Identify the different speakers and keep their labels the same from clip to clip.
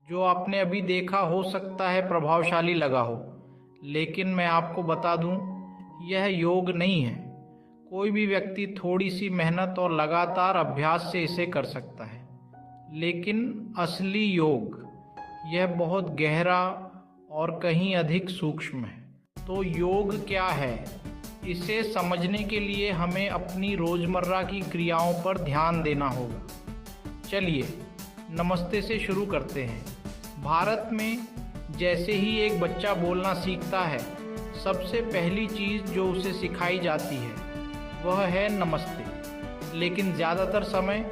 Speaker 1: जो आपने अभी देखा हो सकता है प्रभावशाली लगा हो, लेकिन मैं आपको बता दूं, यह योग नहीं है। कोई भी व्यक्ति थोड़ी सी मेहनत और लगातार अभ्यास से इसे कर सकता है, लेकिन असली योग यह बहुत गहरा और कहीं अधिक सूक्ष्म है। तो योग क्या है, इसे समझने के लिए हमें अपनी रोज़मर्रा की क्रियाओं पर ध्यान देना होगा। चलिए नमस्ते से शुरू करते हैं। भारत में जैसे ही एक बच्चा बोलना सीखता है, सबसे पहली चीज़ जो उसे सिखाई जाती है वह है नमस्ते। लेकिन ज़्यादातर समय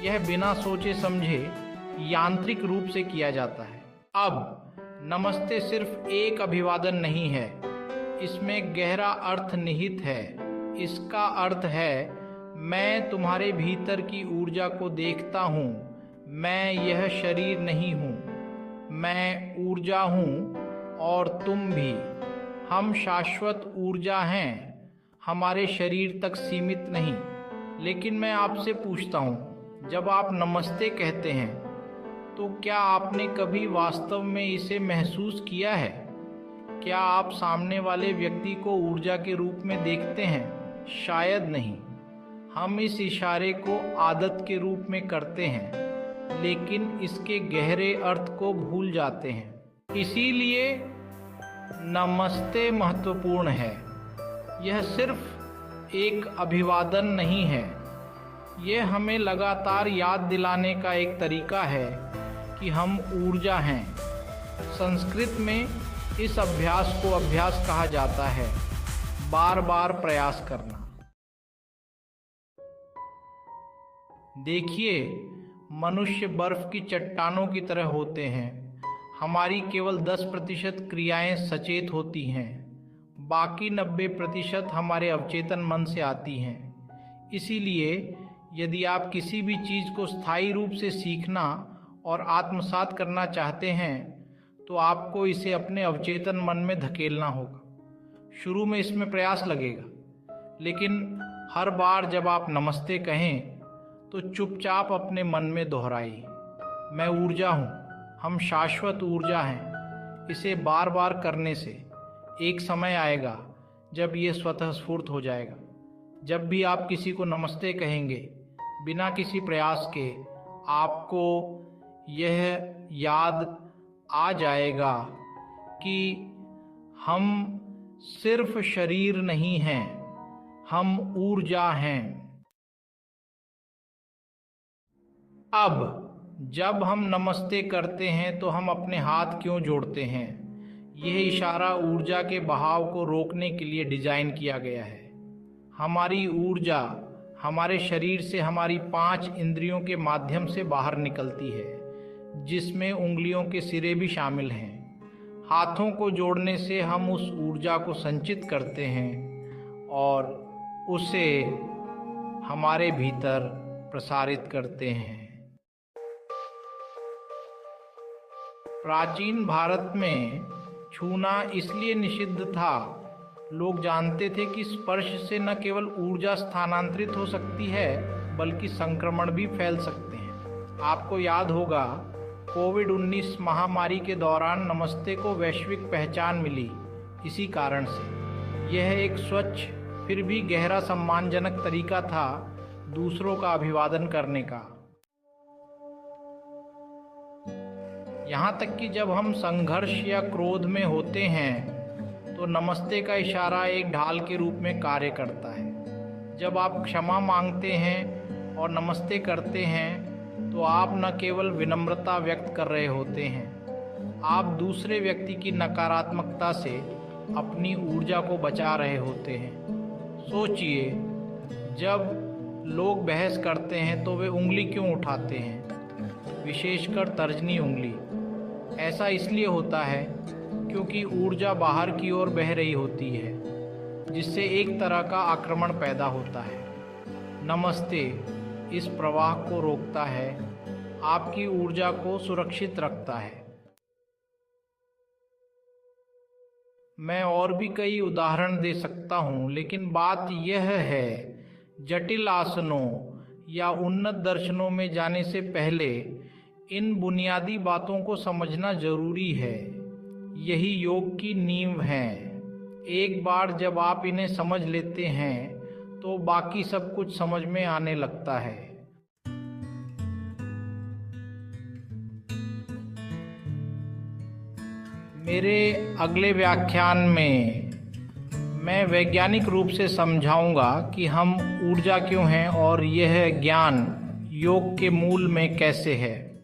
Speaker 1: यह बिना सोचे समझे यांत्रिक रूप से किया जाता है। अब नमस्ते सिर्फ एक अभिवादन नहीं है, इसमें गहरा अर्थ निहित है। इसका अर्थ है, मैं तुम्हारे भीतर की ऊर्जा को देखता हूँ। मैं यह शरीर नहीं हूँ, मैं ऊर्जा हूँ और तुम भी। हम शाश्वत ऊर्जा हैं, हमारे शरीर तक सीमित नहीं। लेकिन मैं आपसे पूछता हूँ, जब आप नमस्ते कहते हैं तो क्या आपने कभी वास्तव में इसे महसूस किया है? क्या आप सामने वाले व्यक्ति को ऊर्जा के रूप में देखते हैं? शायद नहीं। हम इस इशारे को आदत के रूप में करते हैं, लेकिन इसके गहरे अर्थ को भूल जाते हैं। इसीलिए नमस्ते महत्वपूर्ण है। यह सिर्फ एक अभिवादन नहीं है, यह हमें लगातार याद दिलाने का एक तरीका है कि हम ऊर्जा हैं। संस्कृत में इस अभ्यास को अभ्यास कहा जाता है, बार बार प्रयास करना। देखिए, मनुष्य बर्फ की चट्टानों की तरह होते हैं। हमारी केवल 10% क्रियाएं सचेत होती हैं, बाकी 90% हमारे अवचेतन मन से आती हैं। इसीलिए यदि आप किसी भी चीज़ को स्थायी रूप से सीखना और आत्मसात करना चाहते हैं, तो आपको इसे अपने अवचेतन मन में धकेलना होगा। शुरू में इसमें प्रयास लगेगा, लेकिन हर बार जब आप नमस्ते कहें तो चुपचाप अपने मन में दोहराइए, मैं ऊर्जा हूँ, हम शाश्वत ऊर्जा हैं। इसे बार बार करने से एक समय आएगा जब ये स्वतः स्फूर्त हो जाएगा। जब भी आप किसी को नमस्ते कहेंगे, बिना किसी प्रयास के आपको यह याद आ जाएगा कि हम सिर्फ शरीर नहीं हैं, हम ऊर्जा हैं। अब जब हम नमस्ते करते हैं तो हम अपने हाथ क्यों जोड़ते हैं? यह इशारा ऊर्जा के बहाव को रोकने के लिए डिज़ाइन किया गया है। हमारी ऊर्जा हमारे शरीर से हमारी 5 इंद्रियों के माध्यम से बाहर निकलती है, जिसमें उंगलियों के सिरे भी शामिल हैं। हाथों को जोड़ने से हम उस ऊर्जा को संचित करते हैं और उसे हमारे भीतर प्रसारित करते हैं। प्राचीन भारत में छूना इसलिए निषिद्ध था। लोग जानते थे कि स्पर्श से न केवल ऊर्जा स्थानांतरित हो सकती है, बल्कि संक्रमण भी फैल सकते हैं। आपको याद होगा, कोविड-19 महामारी के दौरान नमस्ते को वैश्विक पहचान मिली इसी कारण से। यह एक स्वच्छ फिर भी गहरा सम्मानजनक तरीका था दूसरों का अभिवादन करने का। यहाँ तक कि जब हम संघर्ष या क्रोध में होते हैं तो नमस्ते का इशारा एक ढाल के रूप में कार्य करता है। जब आप क्षमा मांगते हैं और नमस्ते करते हैं तो आप न केवल विनम्रता व्यक्त कर रहे होते हैं, आप दूसरे व्यक्ति की नकारात्मकता से अपनी ऊर्जा को बचा रहे होते हैं। सोचिए, जब लोग बहस करते हैं तो वे उंगली क्यों उठाते हैं, विशेषकर तर्जनी उंगली। ऐसा इसलिए होता है क्योंकि ऊर्जा बाहर की ओर बह रही होती है, जिससे एक तरह का आक्रमण पैदा होता है। नमस्ते इस प्रवाह को रोकता है, आपकी ऊर्जा को सुरक्षित रखता है। मैं और भी कई उदाहरण दे सकता हूँ, लेकिन बात यह है, जटिल आसनों या उन्नत दर्शनों में जाने से पहले इन बुनियादी बातों को समझना जरूरी है। यही योग की नींव है। एक बार जब आप इन्हें समझ लेते हैं तो बाकी सब कुछ समझ में आने लगता है। मेरे अगले व्याख्यान में मैं वैज्ञानिक रूप से समझाऊंगा कि हम ऊर्जा क्यों हैं और यह ज्ञान योग के मूल में कैसे है।